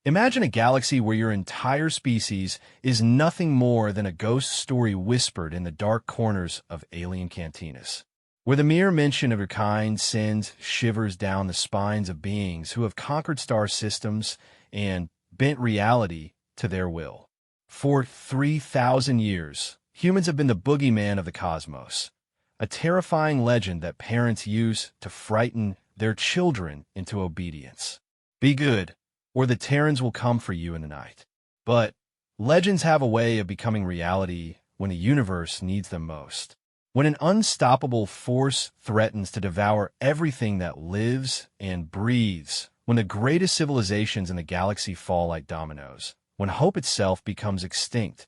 Imagine a galaxy where your entire species is nothing more than a ghost story whispered in the dark corners of alien cantinas, where the mere mention of your kind sends shivers down the spines of beings who have conquered star systems and bent reality to their will. For 3,000 years, humans have been the boogeyman of the cosmos, a terrifying legend that parents use to frighten their children into obedience. Be good, or the Terrans will come for you in the night. But legends have a way of becoming reality when a universe needs them most. When an unstoppable force threatens to devour everything that lives and breathes, when the greatest civilizations in the galaxy fall like dominoes, when hope itself becomes extinct,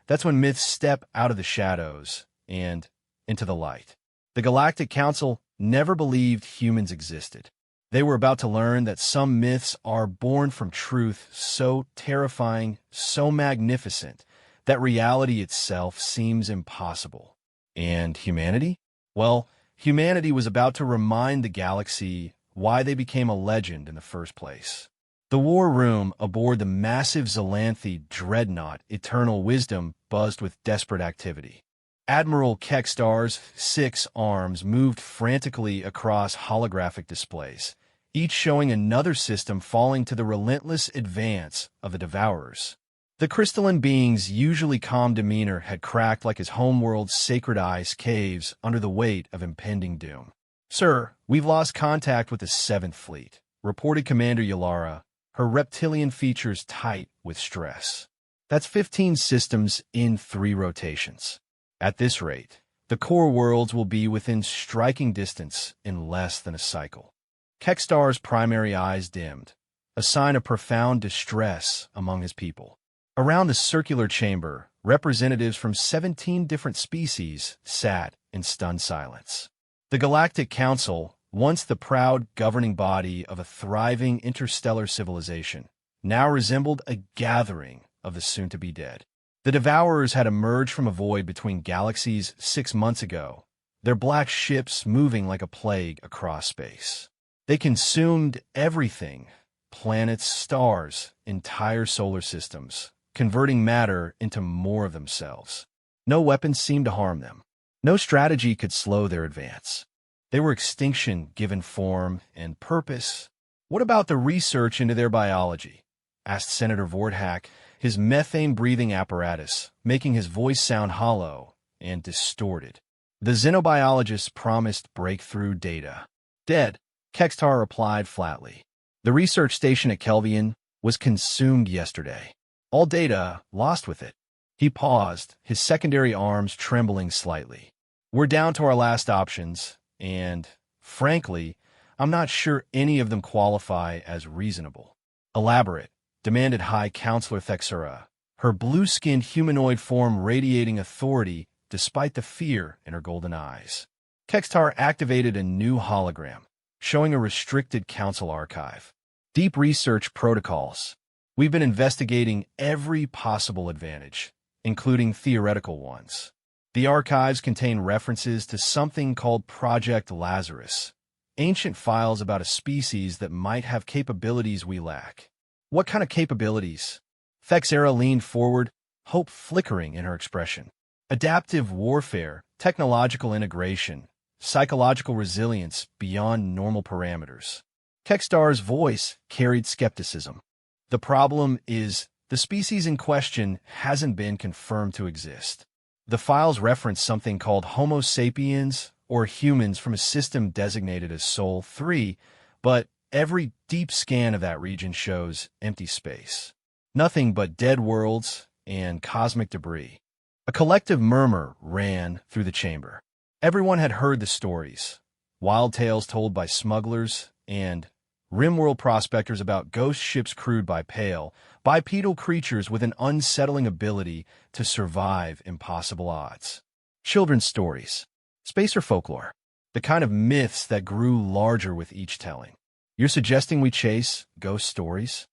that's when myths step out of the shadows and into the light. The Galactic Council never believed humans existed. They were about to learn that some myths are born from truth so terrifying, so magnificent, that reality itself seems impossible. And humanity? Well, humanity was about to remind the galaxy why they became a legend in the first place. The war room aboard the massive Xylanthe dreadnought Eternal Wisdom buzzed with desperate activity. Admiral Kekstar's 6 arms moved frantically across holographic displays, each showing another system falling to the relentless advance of the Devourers. The crystalline being's usually calm demeanor had cracked like his homeworld's sacred ice caves under the weight of impending doom. "Sir, we've lost contact with the 7th Fleet," reported Commander Yalara, her reptilian features tight with stress. "That's 15 systems in 3 rotations. At this rate, the core worlds will be within striking distance in less than a cycle." Kekstar's primary eyes dimmed, a sign of profound distress among his people. Around the circular chamber, representatives from 17 different species sat in stunned silence. The Galactic Council, once the proud governing body of a thriving interstellar civilization, now resembled a gathering of the soon-to-be dead. The Devourers had emerged from a void between galaxies 6 months ago, their black ships moving like a plague across space. They consumed everything: planets, stars, entire solar systems, converting matter into more of themselves. No weapons seemed to harm them. No strategy could slow their advance. They were extinction given form and purpose. "What about the research into their biology?" asked Senator Vorthack, his methane-breathing apparatus making his voice sound hollow and distorted. The xenobiologists promised breakthrough data. "Dead," Kekstar replied flatly. "The research station at Kelvian was consumed yesterday. All data lost with it." He paused, his secondary arms trembling slightly. "We're down to our last options, and, frankly, I'm not sure any of them qualify as reasonable." "Elaborate," demanded High Counselor Thexura, her blue-skinned humanoid form radiating authority despite the fear in her golden eyes. Kekstar activated a new hologram, showing a restricted council archive. "Deep research protocols. We've been investigating every possible advantage, including theoretical ones. The archives contain references to something called Project Lazarus, ancient files about a species that might have capabilities we lack." "What kind of capabilities?" Thexera leaned forward, hope flickering in her expression. "Adaptive warfare, technological integration, psychological resilience beyond normal parameters." Kekstar's voice carried skepticism. "The problem is, the species in question hasn't been confirmed to exist. The files reference something called Homo sapiens, or humans from a system designated as Sol 3, but every deep scan of that region shows empty space. Nothing but dead worlds and cosmic debris." A collective murmur ran through the chamber. Everyone had heard the stories, wild tales told by smugglers and rimworld prospectors about ghost ships crewed by pale, bipedal creatures with an unsettling ability to survive impossible odds. Children's stories, space or folklore, the kind of myths that grew larger with each telling. "You're suggesting we chase ghost stories?"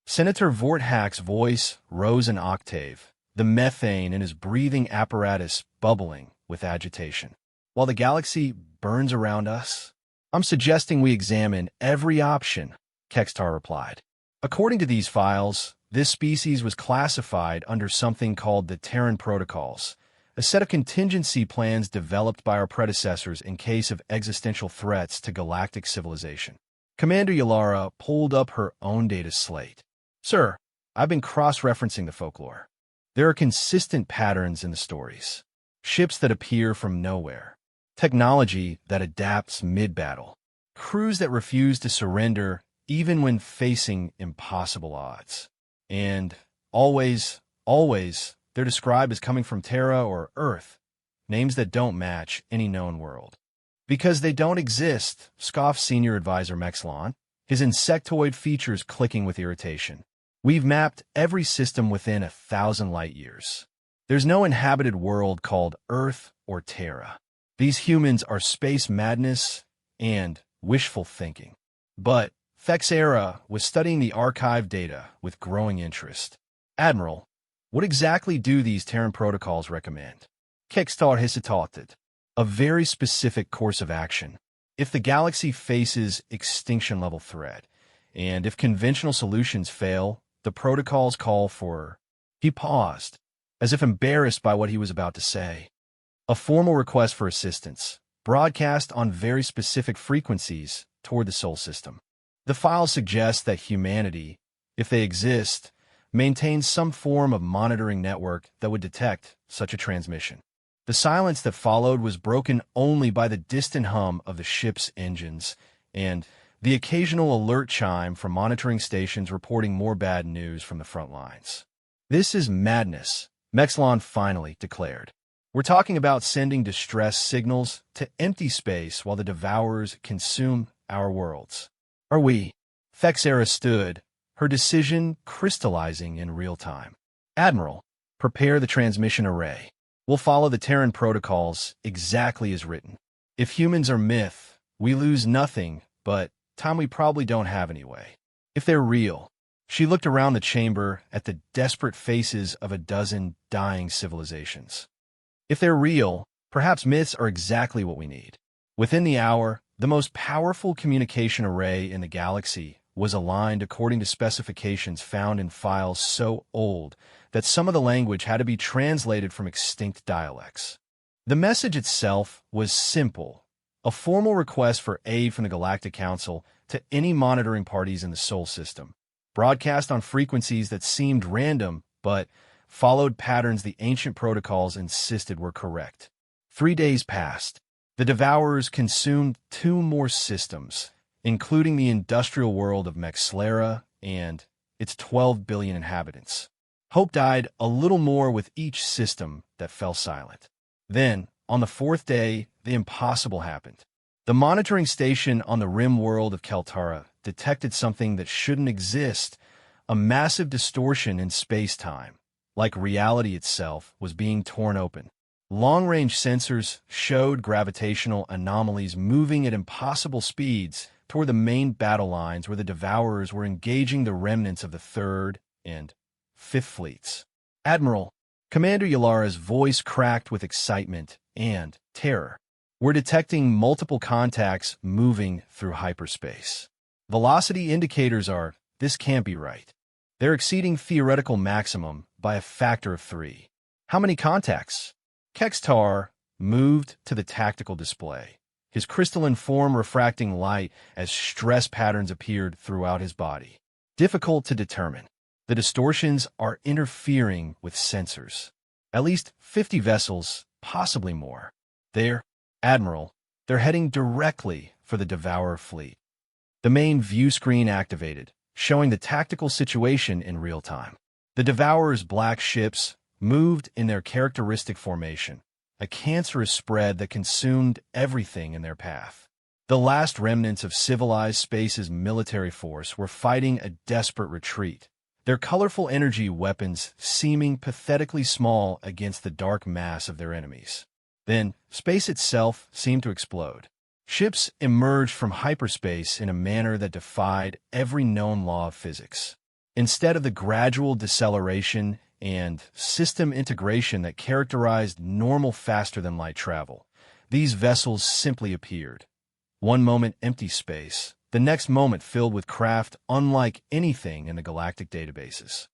Senator Vorthack's voice rose an octave, the methane in his breathing apparatus bubbling with agitation. "While the galaxy burns around us, I'm suggesting we examine every option," Kekstar replied. According to these files, this species was classified under something called the Terran Protocols, a set of contingency plans developed by our predecessors in case of existential threats to galactic civilization. Commander Yalara pulled up her own data slate. Sir, I've been cross-referencing the folklore. There are consistent patterns in the stories. Ships that appear from nowhere. Technology that adapts mid-battle. Crews that refuse to surrender even when facing impossible odds. And always, they're described as coming from Terra or Earth, names that don't match any known world. Because they don't exist, scoffed Senior Advisor Mexlon, his insectoid features clicking with irritation. We've mapped every system within 1,000 light-years. There's no inhabited world called Earth or Terra. These humans are space madness and wishful thinking. But Fexera was studying the archive data with growing interest. Admiral, what exactly do these Terran protocols recommend? Kextar hesitated. A very specific course of action. If the galaxy faces extinction-level threat, and if conventional solutions fail, the protocols call for... He paused, as if embarrassed by what he was about to say. A formal request for assistance, broadcast on very specific frequencies toward the Sol system. The file suggests that humanity, if they exist, maintains some form of monitoring network that would detect such a transmission. The silence that followed was broken only by the distant hum of the ship's engines and the occasional alert chime from monitoring stations reporting more bad news from the front lines. This is madness, Mexlon finally declared. We're talking about sending distress signals to empty space while the Devourers consume our worlds. Are we? Fexera stood, her decision crystallizing in real time. Admiral, prepare the transmission array. We'll follow the Terran protocols exactly as written. If humans are myth, we lose nothing but time we probably don't have anyway. If they're real, she looked around the chamber at the desperate faces of a dozen dying civilizations. If they're real, perhaps myths are exactly what we need. Within the hour, the most powerful communication array in the galaxy was aligned according to specifications found in files so old that some of the language had to be translated from extinct dialects. The message itself was simple, a formal request for aid from the Galactic Council to any monitoring parties in the Sol system, broadcast on frequencies that seemed random but followed patterns the ancient protocols insisted were correct. 3 days passed. The Devourers consumed 2 more systems, including the industrial world of Mexlera and its 12 billion inhabitants. Hope died a little more with each system that fell silent. Then, on the 4th day, the impossible happened. The monitoring station on the rim world of Keltara detected something that shouldn't exist, a massive distortion in space-time, like reality itself was being torn open. Long-range sensors showed gravitational anomalies moving at impossible speeds toward the main battle lines where the Devourers were engaging the remnants of the 3rd and 5th fleets. Admiral, Commander Yalara's voice cracked with excitement and terror. We're detecting multiple contacts moving through hyperspace. Velocity indicators are, this can't be right. They're exceeding theoretical maximum by a factor of 3. How many contacts? Kextar moved to the tactical display, his crystalline form refracting light as stress patterns appeared throughout his body. Difficult to determine. The distortions are interfering with sensors. At least 50 vessels, possibly more. Admiral, they're heading directly for the Devourer fleet. The main view screen activated, showing the tactical situation in real time. The Devourer's black ships moved in their characteristic formation, a cancerous spread that consumed everything in their path. The last remnants of civilized space's military force were fighting a desperate retreat, their colorful energy weapons seeming pathetically small against the dark mass of their enemies. Then, space itself seemed to explode. Ships emerged from hyperspace in a manner that defied every known law of physics. Instead of the gradual deceleration and system integration that characterized normal faster-than-light travel, these vessels simply appeared. One moment empty space, the next moment filled with craft unlike anything in the galactic databases.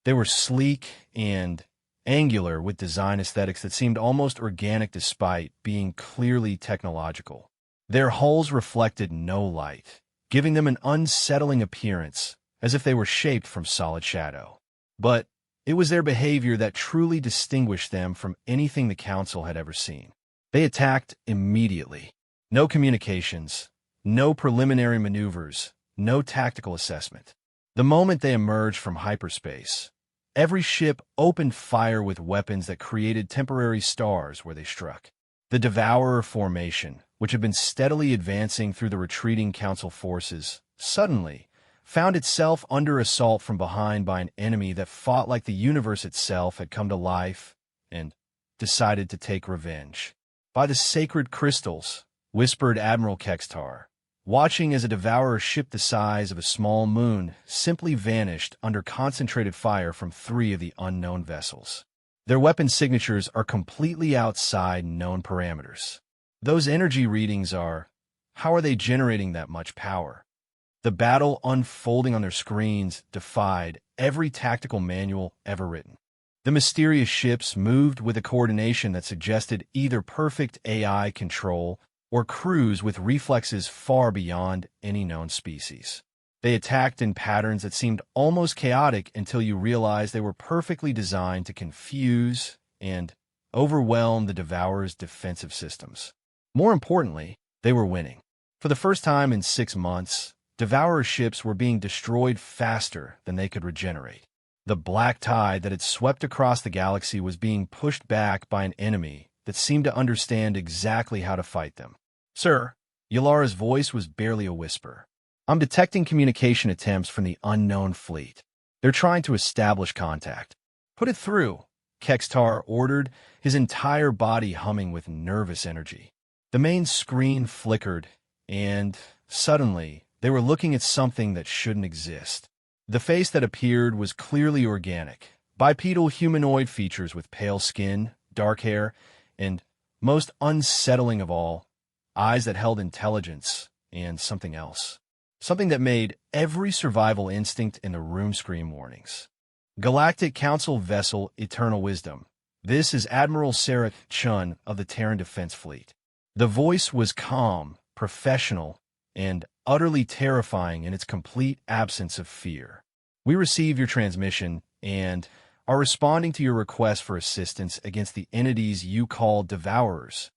They were sleek and angular with design aesthetics that seemed almost organic despite being clearly technological. Their hulls reflected no light, giving them an unsettling appearance, as if they were shaped from solid shadow. But it was their behavior that truly distinguished them from anything the Council had ever seen. They attacked immediately. No communications, no preliminary maneuvers, no tactical assessment. The moment they emerged from hyperspace, every ship opened fire with weapons that created temporary stars where they struck. The Devourer formation, which had been steadily advancing through the retreating Council forces, suddenly found itself under assault from behind by an enemy that fought like the universe itself had come to life and decided to take revenge. "By the sacred crystals," whispered Admiral Kextar, watching as a Devourer ship the size of a small moon simply vanished under concentrated fire from 3 of the unknown vessels. Their weapon signatures are completely outside known parameters. Those energy readings how are they generating that much power? The battle unfolding on their screens defied every tactical manual ever written. The mysterious ships moved with a coordination that suggested either perfect AI control or crews with reflexes far beyond any known species. They attacked in patterns that seemed almost chaotic until you realized they were perfectly designed to confuse and overwhelm the Devourer's defensive systems. More importantly, they were winning. For the first time in 6 months, Devourer ships were being destroyed faster than they could regenerate. The black tide that had swept across the galaxy was being pushed back by an enemy that seemed to understand exactly how to fight them. "Sir," Yalara's voice was barely a whisper. "I'm detecting communication attempts from the unknown fleet. They're trying to establish contact." "Put it through," Kextar ordered, his entire body humming with nervous energy. The main screen flickered, and suddenly they were looking at something that shouldn't exist. The face that appeared was clearly organic, bipedal humanoid features with pale skin, dark hair, and, most unsettling of all, eyes that held intelligence and something else. Something that made every survival instinct in the room scream warnings. "Galactic Council Vessel Eternal Wisdom. This is Admiral Sarah Chun of the Terran Defense Fleet." The voice was calm, professional, and utterly terrifying in its complete absence of fear. "We receive your transmission and are responding to your request for assistance against the entities you call Devourers.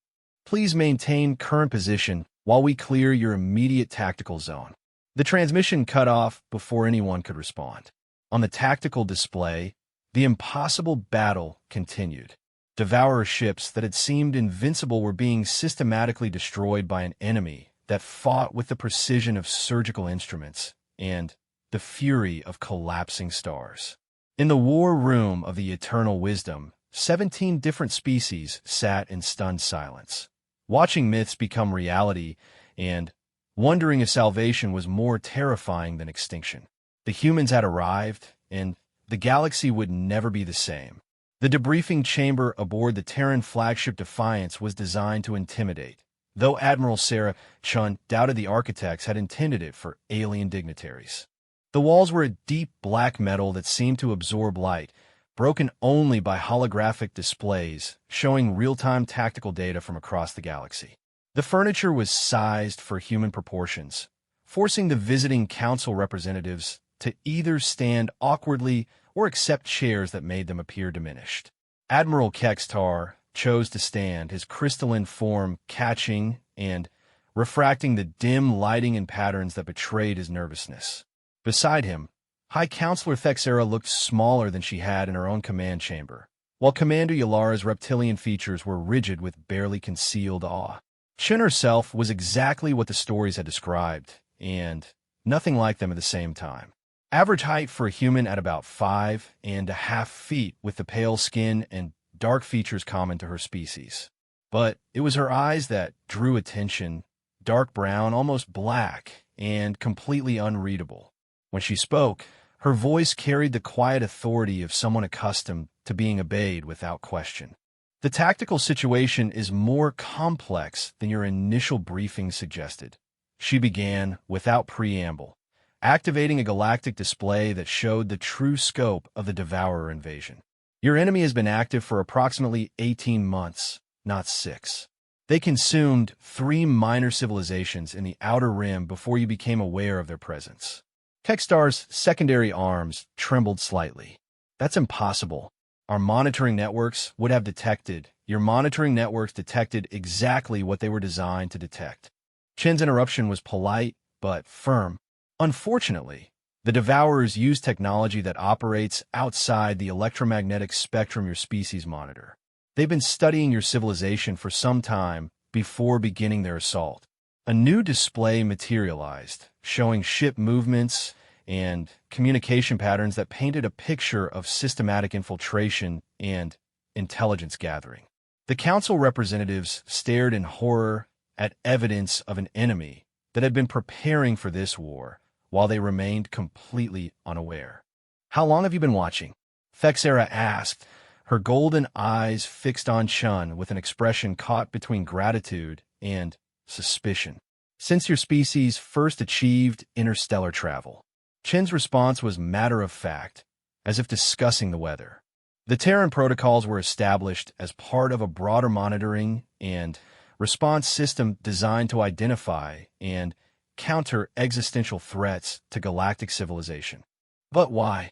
Please maintain current position while we clear your immediate tactical zone." The transmission cut off before anyone could respond. On the tactical display, the impossible battle continued. Devourer ships that had seemed invincible were being systematically destroyed by an enemy that fought with the precision of surgical instruments and the fury of collapsing stars. In the war room of the Eternal Wisdom, 17 different species sat in stunned silence, watching myths become reality and wondering if salvation was more terrifying than extinction. The humans had arrived, and the galaxy would never be the same. The debriefing chamber aboard the Terran flagship Defiance was designed to intimidate, though Admiral Sarah Chun doubted the architects had intended it for alien dignitaries. The walls were a deep black metal that seemed to absorb light, broken only by holographic displays showing real-time tactical data from across the galaxy. The furniture was sized for human proportions, forcing the visiting council representatives to either stand awkwardly or accept chairs that made them appear diminished. Admiral Kextar chose to stand, his crystalline form catching and refracting the dim lighting and patterns that betrayed his nervousness. Beside him, High Counselor Thexera looked smaller than she had in her own command chamber, while Commander Yalara's reptilian features were rigid with barely concealed awe. Shin herself was exactly what the stories had described, and nothing like them at the same time. Average height for a human at about 5.5 feet, with the pale skin and dark features common to her species. But it was her eyes that drew attention, dark brown, almost black, and completely unreadable. When she spoke, her voice carried the quiet authority of someone accustomed to being obeyed without question. "The tactical situation is more complex than your initial briefing suggested," She began, without preamble, activating a galactic display that showed the true scope of the Devourer invasion. Your enemy has been active for approximately 18 months, not 6. They consumed 3 minor civilizations in the Outer Rim before you became aware of their presence. Techstar's secondary arms trembled slightly. That's impossible. Our monitoring networks would have detected. Your monitoring networks detected exactly what they were designed to detect. Chen's interruption was polite, but firm. Unfortunately, the Devourers use technology that operates outside the electromagnetic spectrum your species monitor. They've been studying your civilization for some time before beginning their assault. A new display materialized, showing ship movements and communication patterns that painted a picture of systematic infiltration and intelligence gathering. The council representatives stared in horror at evidence of an enemy that had been preparing for this war, while they remained completely unaware. "How long have you been watching?" Thexera asked, her golden eyes fixed on Chun with an expression caught between gratitude and suspicion. "Since your species first achieved interstellar travel." Chen's response was matter-of-fact, as if discussing the weather. The Terran protocols were established as part of a broader monitoring and response system designed to identify and counter existential threats to galactic civilization. "But why?"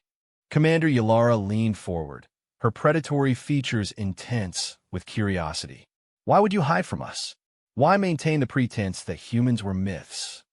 Commander Yalara leaned forward, her predatory features intense with curiosity. "Why would you hide from us? Why maintain the pretense that humans were myths?"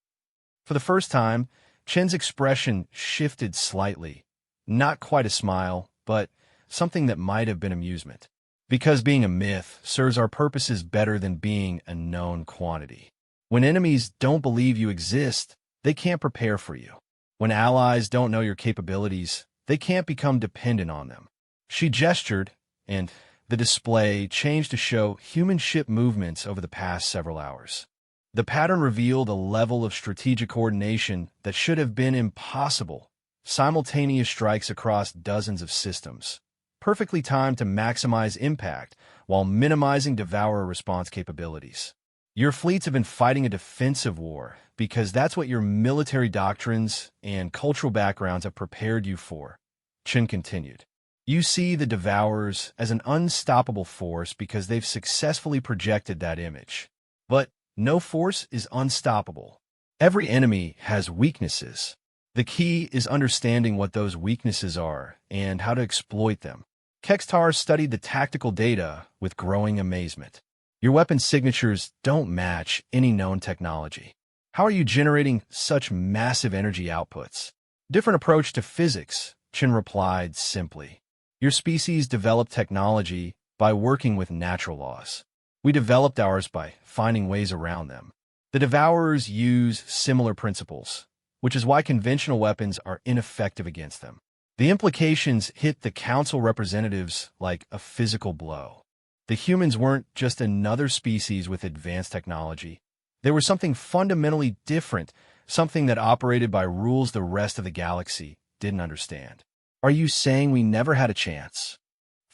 For the first time, Chen's expression shifted slightly. Not quite a smile, but something that might have been amusement. "Because being a myth serves our purposes better than being a known quantity. When enemies don't believe you exist, they can't prepare for you. When allies don't know your capabilities, they can't become dependent on them." She gestured, and the display changed to show human ship movements over the past several hours. The pattern revealed a level of strategic coordination that should have been impossible. Simultaneous strikes across dozens of systems, perfectly timed to maximize impact while minimizing Devourer response capabilities. "Your fleets have been fighting a defensive war because that's what your military doctrines and cultural backgrounds have prepared you for," Chen continued. "You see the Devourers as an unstoppable force because they've successfully projected that image. But no force is unstoppable. Every enemy has weaknesses. The key is understanding what those weaknesses are and how to exploit them." Kextar studied the tactical data with growing amazement. "Your weapon signatures don't match any known technology. How are you generating such massive energy outputs?" "Different approach to physics," Chen replied simply. "Your species developed technology by working with natural laws. We developed ours by finding ways around them. The Devourers use similar principles, which is why conventional weapons are ineffective against them." The implications hit the council representatives like a physical blow. The humans weren't just another species with advanced technology. They were something fundamentally different, something that operated by rules the rest of the galaxy didn't understand. "Are you saying we never had a chance?"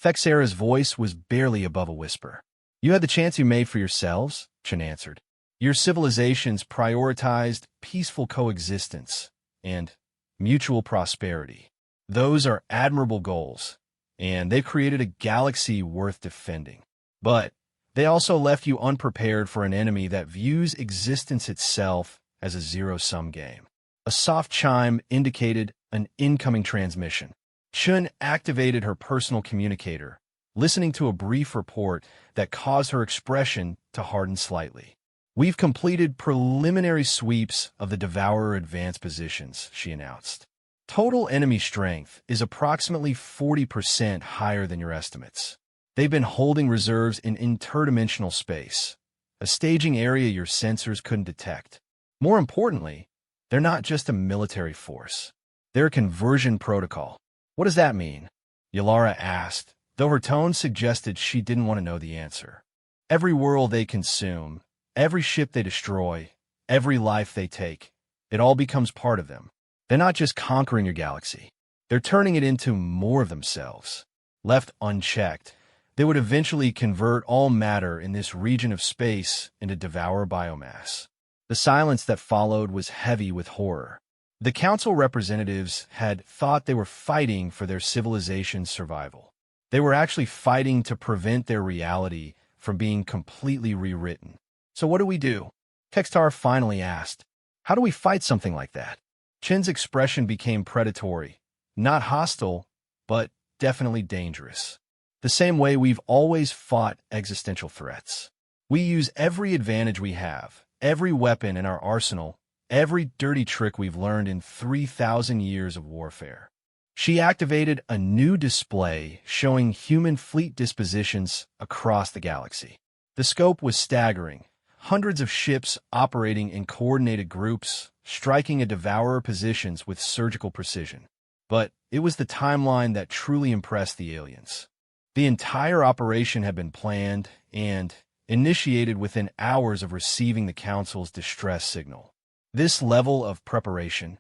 Thexera's voice was barely above a whisper. "You had the chance you made for yourselves," Chen answered. "Your civilizations prioritized peaceful coexistence and mutual prosperity. Those are admirable goals, and they've created a galaxy worth defending. But they also left you unprepared for an enemy that views existence itself as a zero-sum game." A soft chime indicated an incoming transmission. Chun activated her personal communicator, listening to a brief report that caused her expression to harden slightly. "We've completed preliminary sweeps of the Devourer advanced positions," she announced. "Total enemy strength is approximately 40% higher than your estimates. They've been holding reserves in interdimensional space, a staging area your sensors couldn't detect. More importantly, they're not just a military force. They're a conversion protocol." "What does that mean?" Yalara asked, though her tone suggested she didn't want to know the answer. "Every world they consume, every ship they destroy, every life they take, it all becomes part of them. They're not just conquering your galaxy. They're turning it into more of themselves. Left unchecked, they would eventually convert all matter in this region of space into Devourer biomass. The silence that followed was heavy with horror. The council representatives had thought they were fighting for their civilization's survival. They were actually fighting to prevent their reality from being completely rewritten. So what do we do? Kextar finally asked. How do we fight something like that? Chin's expression became predatory, not hostile, but definitely dangerous. The same way we've always fought existential threats. We use every advantage we have, every weapon in our arsenal, every dirty trick we've learned in 3,000 years of warfare. She activated a new display showing human fleet dispositions across the galaxy. The scope was staggering. Hundreds of ships operating in coordinated groups, striking at devourer positions with surgical precision. But it was the timeline that truly impressed the aliens. The entire operation had been planned and initiated within hours of receiving the Council's distress signal. This level of preparation.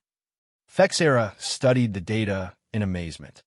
Fexera studied the data in amazement.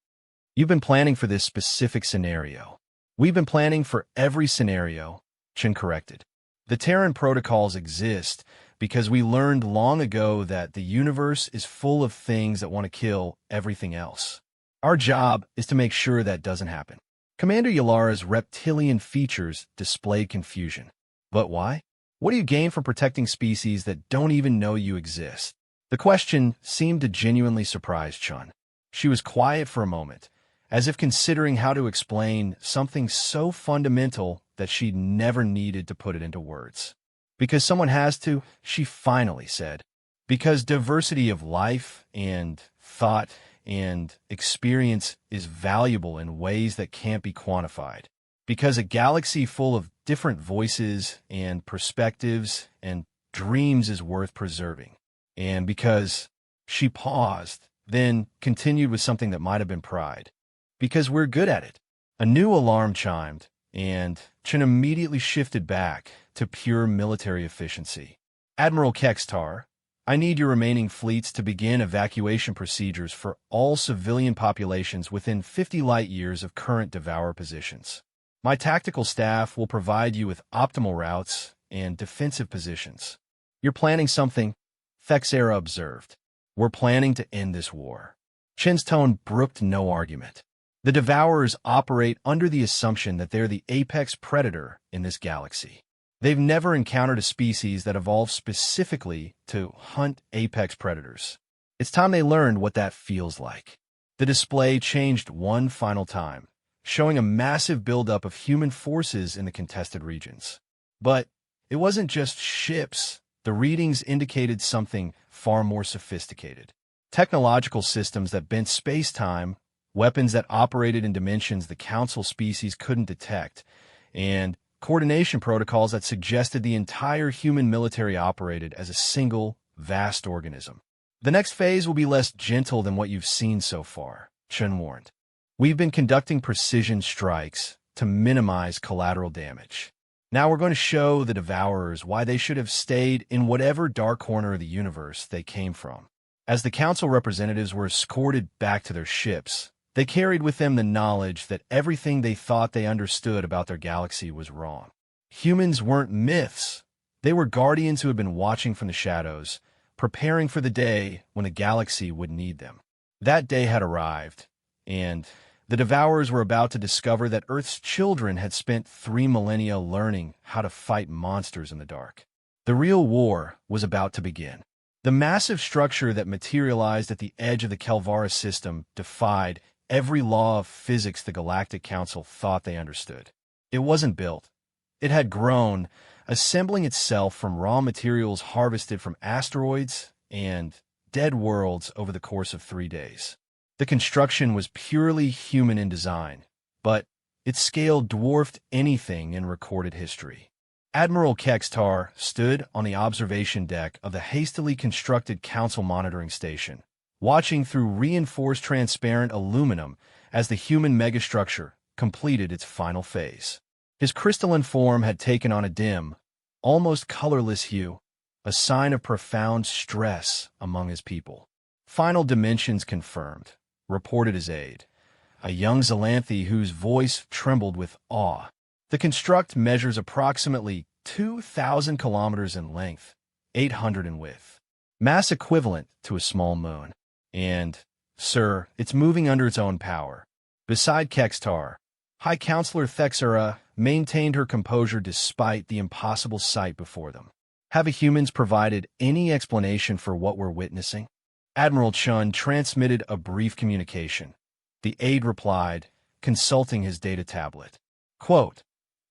You've been planning for this specific scenario. We've been planning for every scenario, Chin corrected. The Terran protocols exist because we learned long ago that the universe is full of things that want to kill everything else. Our job is to make sure that doesn't happen. Commander Yalara's reptilian features displayed confusion. But why? What do you gain from protecting species that don't even know you exist? The question seemed to genuinely surprise Chun. She was quiet for a moment, as if considering how to explain something so fundamental that she'd never needed to put it into words. Because someone has to, she finally said. Because diversity of life and thought and experience is valuable in ways that can't be quantified. Because a galaxy full of different voices and perspectives and dreams is worth preserving. And because she paused, then continued with something that might have been pride. Because we're good at it. A new alarm chimed, and Chin immediately shifted back to pure military efficiency. Admiral Kextar, I need your remaining fleets to begin evacuation procedures for all civilian populations within 50 light-years of current Devourer positions. My tactical staff will provide you with optimal routes and defensive positions. You're planning something, Fexera observed. We're planning to end this war. Chin's tone brooked no argument. The Devourers operate under the assumption that they're the apex predator in this galaxy. They've never encountered a species that evolved specifically to hunt apex predators. It's time they learned what that feels like. The display changed one final time, showing a massive buildup of human forces in the contested regions. But it wasn't just ships. The readings indicated something far more sophisticated. Technological systems that bent space-time, weapons that operated in dimensions the Council species couldn't detect, and coordination protocols that suggested the entire human military operated as a single, vast organism. The next phase will be less gentle than what you've seen so far, Chen warned. We've been conducting precision strikes to minimize collateral damage. Now we're going to show the Devourers why they should have stayed in whatever dark corner of the universe they came from. As the Council representatives were escorted back to their ships, they carried with them the knowledge that everything they thought they understood about their galaxy was wrong. Humans weren't myths. They were guardians who had been watching from the shadows, preparing for the day when the galaxy would need them. That day had arrived, and the Devourers were about to discover that Earth's children had spent 3 millennia learning how to fight monsters in the dark. The real war was about to begin. The massive structure that materialized at the edge of the Kelvara system defied every law of physics the Galactic Council thought they understood. It wasn't built. It had grown, assembling itself from raw materials harvested from asteroids and dead worlds over the course of 3 days. The construction was purely human in design, but its scale dwarfed anything in recorded history. Admiral Kextar stood on the observation deck of the hastily constructed Council monitoring station, watching through reinforced transparent aluminum as the human megastructure completed its final phase. His crystalline form had taken on a dim, almost colorless hue, a sign of profound stress among his people. Final dimensions confirmed, reported his aide, a young Xylanthe whose voice trembled with awe. The construct measures approximately 2,000 kilometers in length, 800 in width, mass equivalent to a small moon. And, sir, it's moving under its own power. Beside Kextar, High Counselor Thexera maintained her composure despite the impossible sight before them. Have humans provided any explanation for what we're witnessing? Admiral Chun transmitted a brief communication. The aide replied, consulting his data tablet. Quote,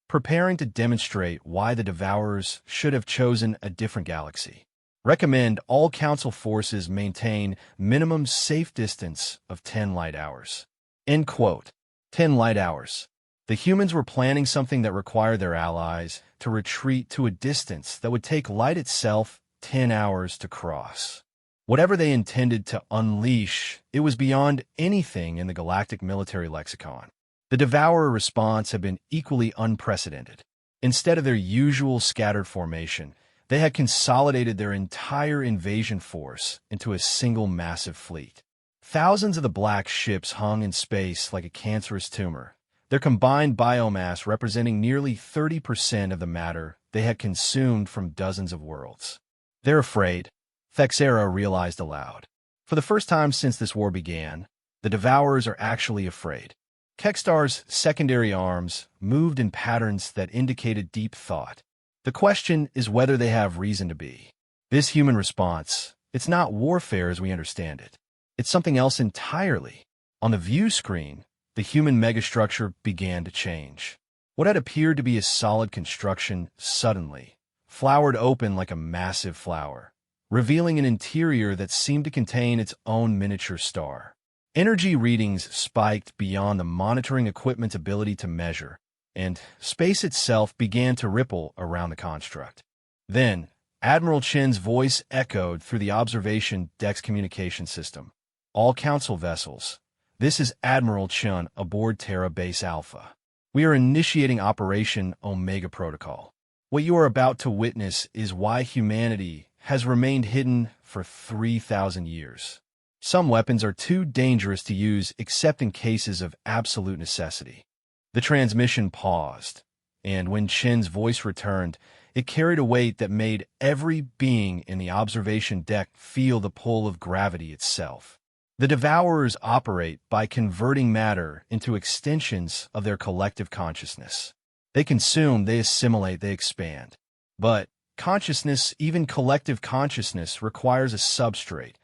preparing to demonstrate why the Devourers should have chosen a different galaxy. Recommend all Council forces maintain minimum safe distance of 10 light hours. End quote. 10 light hours. The humans were planning something that required their allies to retreat to a distance that would take light itself 10 hours to cross. Whatever they intended to unleash, it was beyond anything in the galactic military lexicon. The Devourer response had been equally unprecedented. Instead of their usual scattered formation, they had consolidated their entire invasion force into a single massive fleet. Thousands of the black ships hung in space like a cancerous tumor, their combined biomass representing nearly 30% of the matter they had consumed from dozens of worlds. They're afraid, Thexera realized aloud. For the first time since this war began, the Devourers are actually afraid. Kextar's secondary arms moved in patterns that indicated deep thought. The question is whether they have reason to be. This human response, it's not warfare as we understand it. It's something else entirely. On the view screen, the human megastructure began to change. What had appeared to be a solid construction suddenly flowered open like a massive flower, revealing an interior that seemed to contain its own miniature star. Energy readings spiked beyond the monitoring equipment's ability to measure, and space itself began to ripple around the construct. Then, Admiral Chen's voice echoed through the observation deck's communication system. All Council vessels, this is Admiral Chen aboard Terra Base Alpha. We are initiating Operation Omega Protocol. What you are about to witness is why humanity has remained hidden for 3,000 years. Some weapons are too dangerous to use except in cases of absolute necessity. The transmission paused, and when Chen's voice returned, it carried a weight that made every being in the observation deck feel the pull of gravity itself. The Devourers operate by converting matter into extensions of their collective consciousness. They consume, they assimilate, they expand. But consciousness, even collective consciousness, requires a substrate,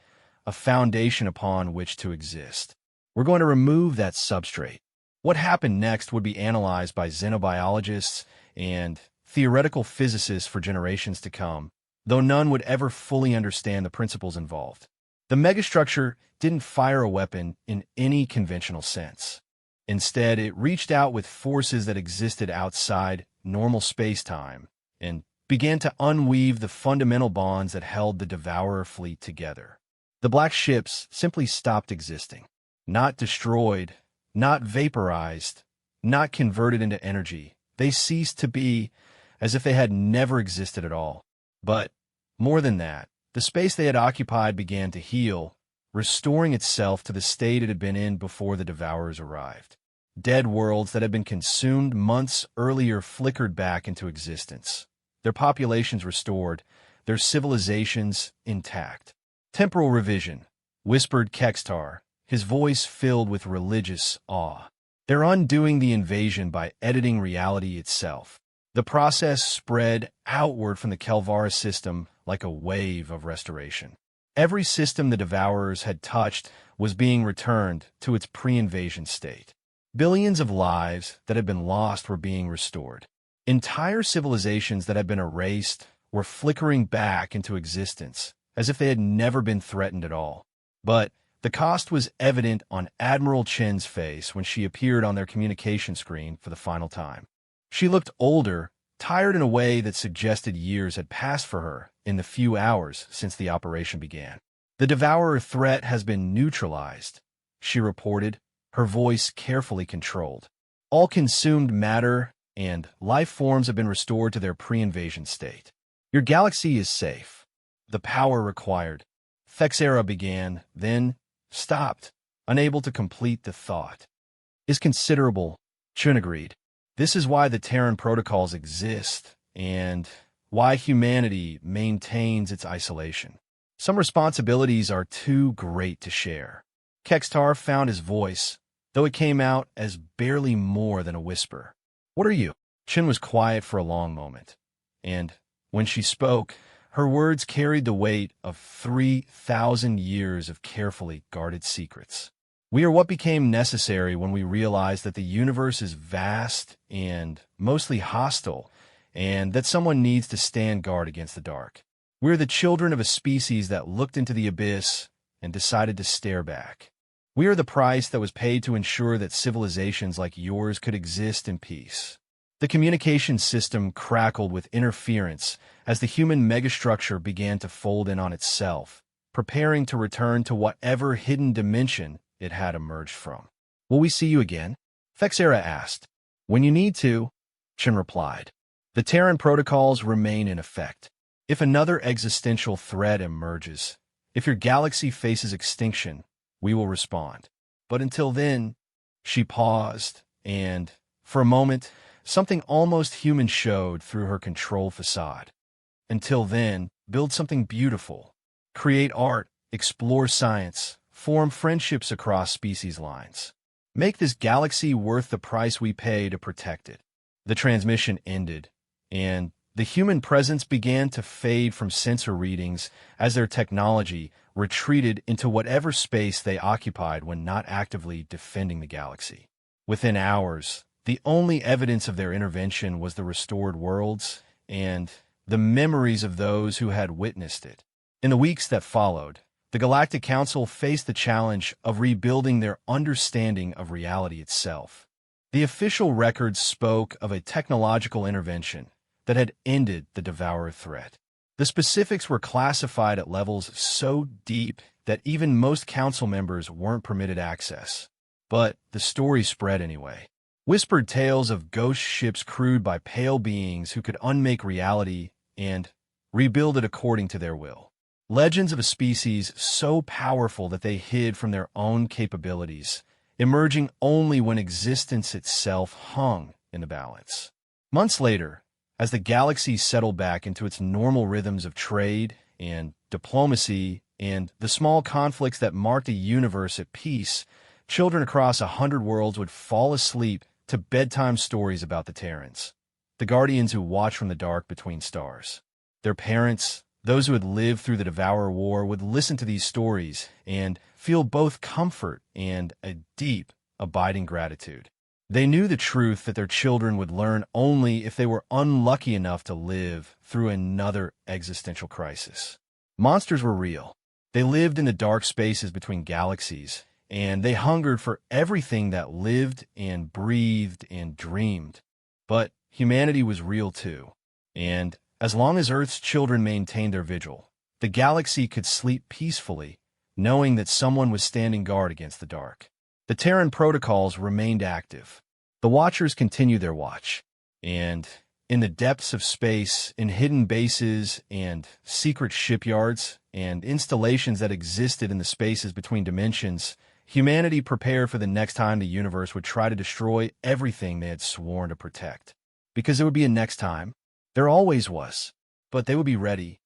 a foundation upon which to exist. We're going to remove that substrate. What happened next would be analyzed by xenobiologists and theoretical physicists for generations to come, though none would ever fully understand the principles involved. The megastructure didn't fire a weapon in any conventional sense. Instead, it reached out with forces that existed outside normal space-time and began to unweave the fundamental bonds that held the Devourer fleet together. The black ships simply stopped existing. Not destroyed, not vaporized, not converted into energy. They ceased to be, as if they had never existed at all. But, more than that, the space they had occupied began to heal, restoring itself to the state it had been in before the Devourers arrived. Dead worlds that had been consumed months earlier flickered back into existence, their populations restored, their civilizations intact. Temporal revision, whispered Kextar, his voice filled with religious awe. They're undoing the invasion by editing reality itself. The process spread outward from the Kelvara system like a wave of restoration. Every system the Devourers had touched was being returned to its pre-invasion state. Billions of lives that had been lost were being restored. Entire civilizations that had been erased were flickering back into existence, as if they had never been threatened at all. But the cost was evident on Admiral Chen's face when she appeared on their communication screen for the final time. She looked older, tired in a way that suggested years had passed for her in the few hours since the operation began. The Devourer threat has been neutralized, she reported, her voice carefully controlled. All consumed matter and life forms have been restored to their pre-invasion state. Your galaxy is safe. The power required. Thexera began, then stopped, unable to complete the thought. Is considerable, Chun agreed. This is why the Terran protocols exist, and why humanity maintains its isolation. Some responsibilities are too great to share. Kextar found his voice, though it came out as barely more than a whisper. "What are you?" Chin was quiet for a long moment, and when she spoke, her words carried the weight of 3,000 years of carefully guarded secrets. "We are what became necessary when we realized that the universe is vast and mostly hostile, and that someone needs to stand guard against the dark. We're the children of a species that looked into the abyss and decided to stare back. We are the price that was paid to ensure that civilizations like yours could exist in peace." The communication system crackled with interference as the human megastructure began to fold in on itself, preparing to return to whatever hidden dimension it had emerged from. "Will we see you again?" Fexera asked. "When you need to," Chin replied. "The Terran protocols remain in effect. If another existential threat emerges, if your galaxy faces extinction, we will respond. But until then," she paused, and, for a moment, something almost human showed through her control facade. "Until then, build something beautiful. Create art, explore science, form friendships across species lines. Make this galaxy worth the price we pay to protect it." The transmission ended, and the human presence began to fade from sensor readings as their technology retreated into whatever space they occupied when not actively defending the galaxy. Within hours, the only evidence of their intervention was the restored worlds and the memories of those who had witnessed it. In the weeks that followed, the Galactic Council faced the challenge of rebuilding their understanding of reality itself. The official records spoke of a technological intervention that had ended the Devourer threat. The specifics were classified at levels so deep that even most council members weren't permitted access. But the story spread anyway. Whispered tales of ghost ships crewed by pale beings who could unmake reality and rebuild it according to their will. Legends of a species so powerful that they hid from their own capabilities, emerging only when existence itself hung in the balance. Months later, as the galaxy settled back into its normal rhythms of trade and diplomacy and the small conflicts that marked a universe at peace, children across 100 worlds would fall asleep to bedtime stories about the Terrans, the guardians who watch from the dark between stars. Their parents, those who had lived through the Devourer War, would listen to these stories and feel both comfort and a deep, abiding gratitude. They knew the truth that their children would learn only if they were unlucky enough to live through another existential crisis. Monsters were real. They lived in the dark spaces between galaxies, and they hungered for everything that lived and breathed and dreamed. But humanity was real too, and as long as Earth's children maintained their vigil, the galaxy could sleep peacefully, knowing that someone was standing guard against the dark. The Terran protocols remained active. The Watchers continued their watch, and in the depths of space, in hidden bases and secret shipyards and installations that existed in the spaces between dimensions, humanity prepared for the next time the universe would try to destroy everything they had sworn to protect. Because there would be a next time. There always was. But they would be ready,